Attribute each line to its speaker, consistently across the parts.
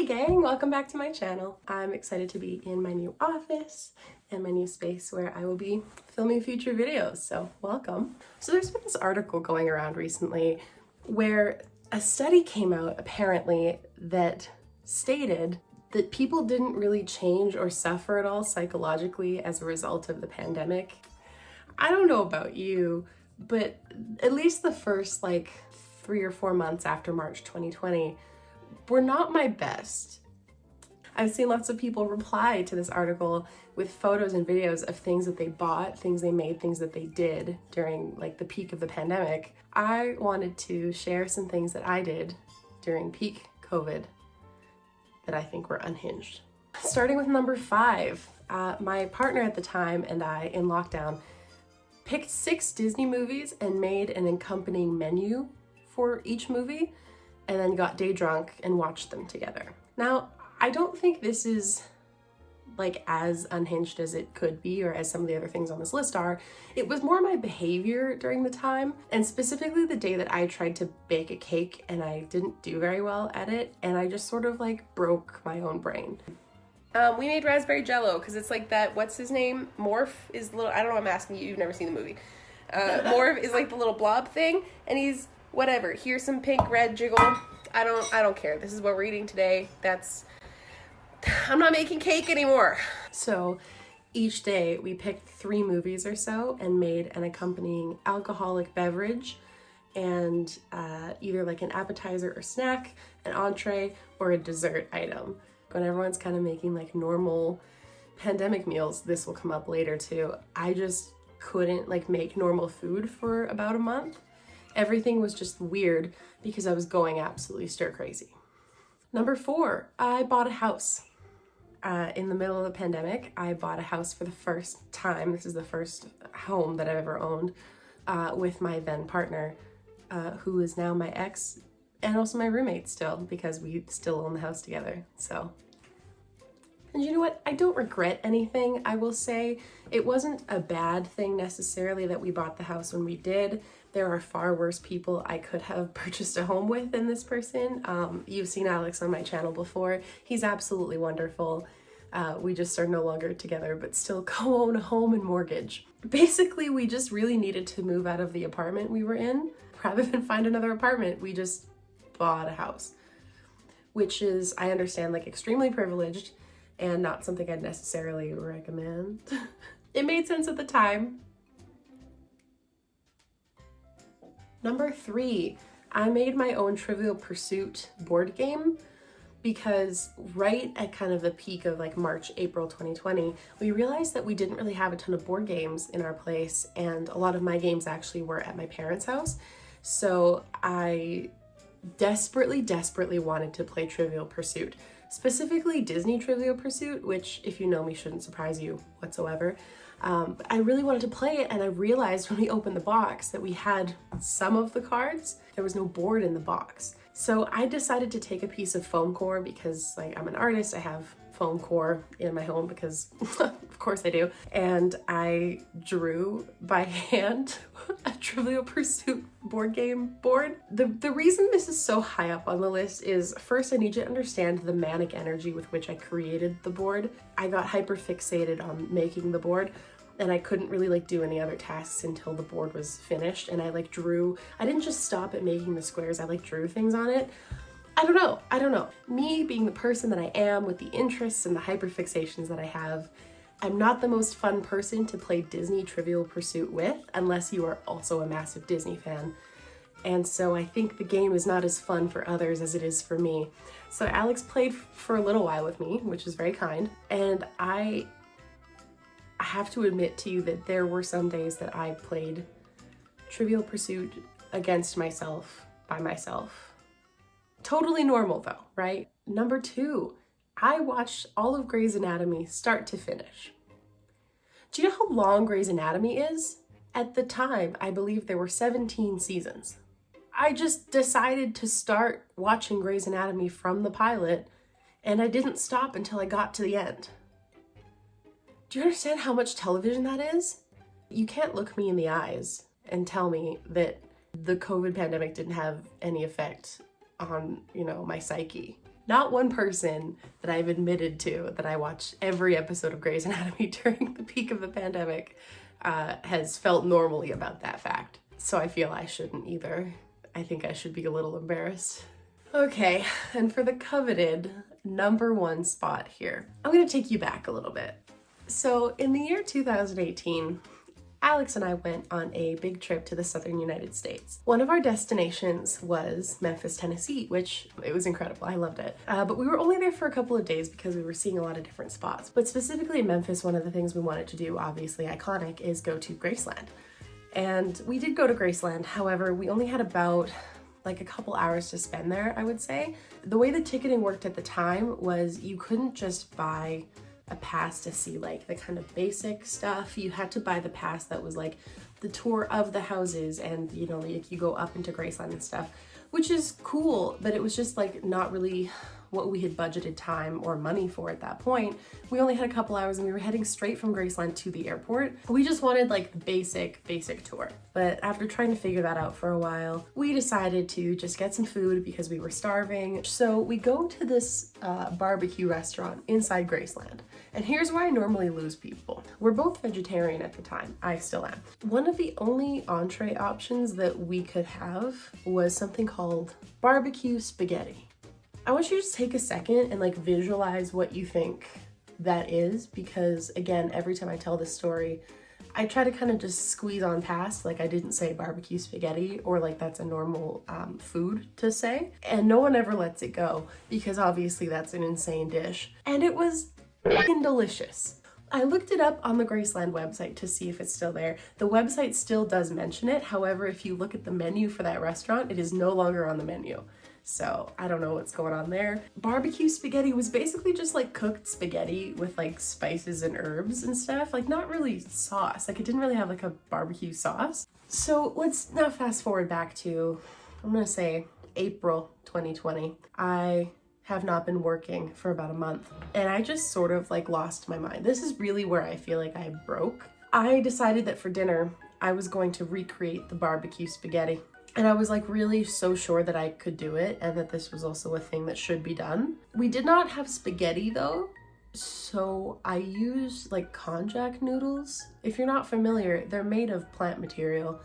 Speaker 1: Hey gang, welcome back to my channel. I'm excited to be in my new office and my new space where I will be filming future videos, so welcome. So there's been this article going around recently where a study came out apparently that stated that people didn't really change or suffer at all psychologically as a result of the pandemic. I don't know about you, but at least the first 3 or 4 months after March 2020 were not my best. I've seen lots of people reply to this article with photos and videos of things that they bought, things they made, things that they did during the peak of the pandemic. I wanted to share some things that I did during peak COVID that I think were unhinged. Starting with number 5, my partner at the time and I, in lockdown, picked 6 Disney movies and made an accompanying menu for each movie, and then got day drunk and watched them together. Now, I don't think this is as unhinged as it could be or as some of the other things on this list are. It was more my behavior during the time, and specifically the day that I tried to bake a cake and I didn't do very well at it, and I just sort of broke my own brain. We made raspberry jello because it's that, what's his name? Morph is the little, I don't know, I'm asking you, you've never seen the movie. Morph is the little blob thing, and he's whatever. Here's some pink, red jiggle. I don't care. This is what we're eating today. I'm not making cake anymore. So each day we picked 3 movies or so and made an accompanying alcoholic beverage and either an appetizer or snack, an entree, or a dessert item. When everyone's kind of making normal pandemic meals, this will come up later too. I just couldn't make normal food for about a month. Everything was just weird because I was going absolutely stir crazy. Number 4, I bought a house. In the middle of the pandemic, I bought a house for the first time. This is the first home that I've ever owned with my then partner, who is now my ex and also my roommate still, because we still own the house together. So, and you know what? I don't regret anything. I will say it wasn't a bad thing necessarily that we bought the house when we did. There are far worse people I could have purchased a home with than this person. You've seen Alex on my channel before. He's absolutely wonderful. We just are no longer together, but still co-own a home and mortgage. Basically, we just really needed to move out of the apartment we were in. Rather than find another apartment, we just bought a house, which is, I understand, extremely privileged and not something I'd necessarily recommend. It made sense at the time. Number 3, I made my own Trivial Pursuit board game because right at kind of the peak of March, April 2020, we realized that we didn't really have a ton of board games in our place, and a lot of my games actually were at my parents' house. So I desperately wanted to play Trivial Pursuit, specifically Disney Trivial Pursuit, which, if you know me, shouldn't surprise you whatsoever. But I really wanted to play it, and I realized when we opened the box that we had some of the cards. There was no board in the box. So I decided to take a piece of foam core because I'm an artist. I have foam core in my home because of course I do. And I drew by hand a Trivial Pursuit board game board. The reason this is so high up on the list is, first, I need you to understand the manic energy with which I created the board. I got hyper fixated on making the board, and I couldn't really do any other tasks until the board was finished. And I drew, I didn't just stop at making the squares, I drew things on it. I don't know. Me being the person that I am with the interests and the hyperfixations that I have, I'm not the most fun person to play Disney Trivial Pursuit with unless you are also a massive Disney fan. And so I think the game is not as fun for others as it is for me. So Alex played for a little while with me, which is very kind. And I have to admit to you that there were some days that I played Trivial Pursuit against myself, by myself. Totally normal though, right? Number 2, I watched all of Grey's Anatomy start to finish. Do you know how long Grey's Anatomy is? At the time, I believe there were 17 seasons. I just decided to start watching Grey's Anatomy from the pilot, and I didn't stop until I got to the end. Do you understand how much television that is? You can't look me in the eyes and tell me that the COVID pandemic didn't have any effect on, my psyche. Not one person that I've admitted to that I watched every episode of Grey's Anatomy during the peak of the pandemic has felt normally about that fact. So I feel I shouldn't either. I think I should be a little embarrassed. Okay, and for the coveted #1 spot here, I'm gonna take you back a little bit. So in the year 2018, Alex and I went on a big trip to the southern United States. One of our destinations was Memphis, Tennessee, which it was incredible. I loved it. But we were only there for a couple of days because we were seeing a lot of different spots. But specifically in Memphis, one of the things we wanted to do, obviously iconic, is go to Graceland. And we did go to Graceland. However, we only had about like a couple hours to spend there, I would say. The way the ticketing worked at the time was you couldn't just buy a pass to see like the kind of basic stuff. You had to buy the pass that was like the tour of the houses and, you know, like you go up into Graceland and stuff, which is cool, but it was just like not really what we had budgeted time or money for at that point. We only had a couple hours and we were heading straight from Graceland to the airport. We just wanted like the basic tour. But after trying to figure that out for a while, we decided to just get some food because we were starving. So we go to this barbecue restaurant inside Graceland. And here's where I normally lose people. We're both vegetarian at the time. I still am. One of the only entree options that we could have was something called BBQ Spaghetti. I want you to just take a second and like visualize what you think that is, because again, every time I tell this story, I try to kind of just squeeze on past, like I didn't say barbecue spaghetti or like that's a normal food to say. And no one ever lets it go because obviously that's an insane dish. And it was fucking delicious. I looked it up on the Graceland website to see if it's still there. The website still does mention it. However, if you look at the menu for that restaurant, it is no longer on the menu. So I don't know what's going on there. Barbecue spaghetti was basically just like cooked spaghetti with like spices and herbs and stuff. Like not really sauce. Like it didn't really have like a barbecue sauce. So let's now fast forward back to, I'm gonna say April 2020. I have not been working for about a month and I just sort of like lost my mind. This is really where I feel like I broke. I decided that for dinner, I was going to recreate the barbecue spaghetti. And I was like really so sure that I could do it and that this was also a thing that should be done. We did not have spaghetti though, so I used like konjac noodles. If you're not familiar, they're made of plant material.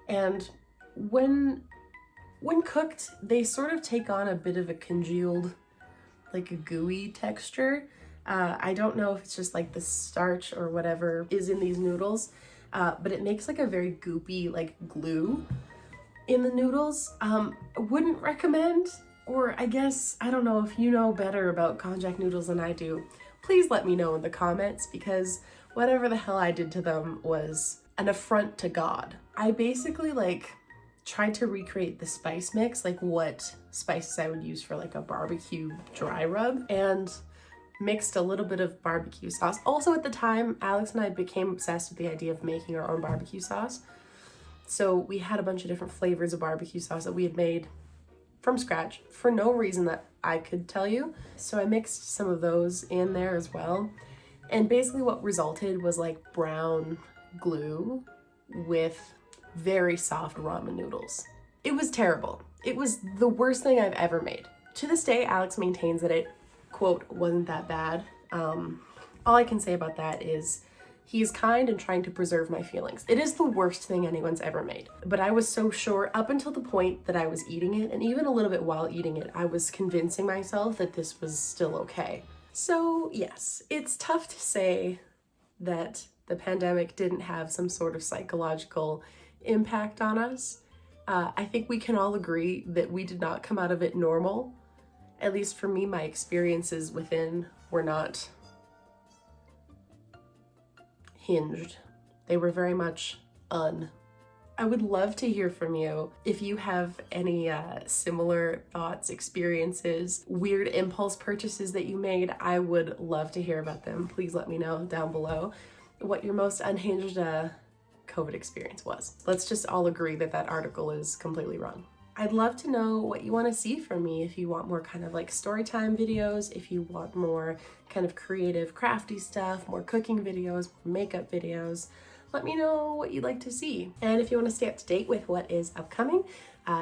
Speaker 1: And when cooked, they sort of take on a bit of a congealed, like a gooey texture. I don't know if it's just like the starch or whatever is in these noodles, but it makes like a very goopy like glue in the noodles. Wouldn't recommend, or I guess, I don't know if you know better about konjac noodles than I do. Please let me know in the comments because whatever the hell I did to them was an affront to God. I basically like tried to recreate the spice mix, like what spices I would use for like a barbecue dry rub, and mixed a little bit of barbecue sauce. Also at the time, Alex and I became obsessed with the idea of making our own barbecue sauce. So we had a bunch of different flavors of barbecue sauce that we had made from scratch for no reason that I could tell you. So I mixed some of those in there as well. And basically what resulted was like brown glue with very soft ramen noodles. It was terrible. It was the worst thing I've ever made. To this day, Alex maintains that it, quote, wasn't that bad. All I can say about that is he is kind and trying to preserve my feelings. It is the worst thing anyone's ever made. But I was so sure up until the point that I was eating it, and even a little bit while eating it, I was convincing myself that this was still okay. So yes, it's tough to say that the pandemic didn't have some sort of psychological impact on us. I think we can all agree that we did not come out of it normal. At least for me, my experiences within were not hinged. They were very much I would love to hear from you if you have any similar thoughts, experiences, weird impulse purchases that you made. I would love to hear about them. Please let me know down below what your most unhinged COVID experience was. Let's just all agree that that article is completely wrong. I'd love to know what you want to see from me. If you want more kind of like story time videos, if you want more kind of creative crafty stuff, more cooking videos, makeup videos, let me know what you'd like to see. And if you want to stay up to date with what is upcoming,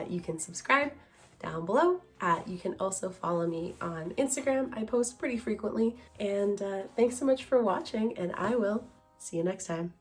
Speaker 1: you can subscribe down below. You can also follow me on Instagram. I post pretty frequently. And thanks so much for watching, and I will see you next time.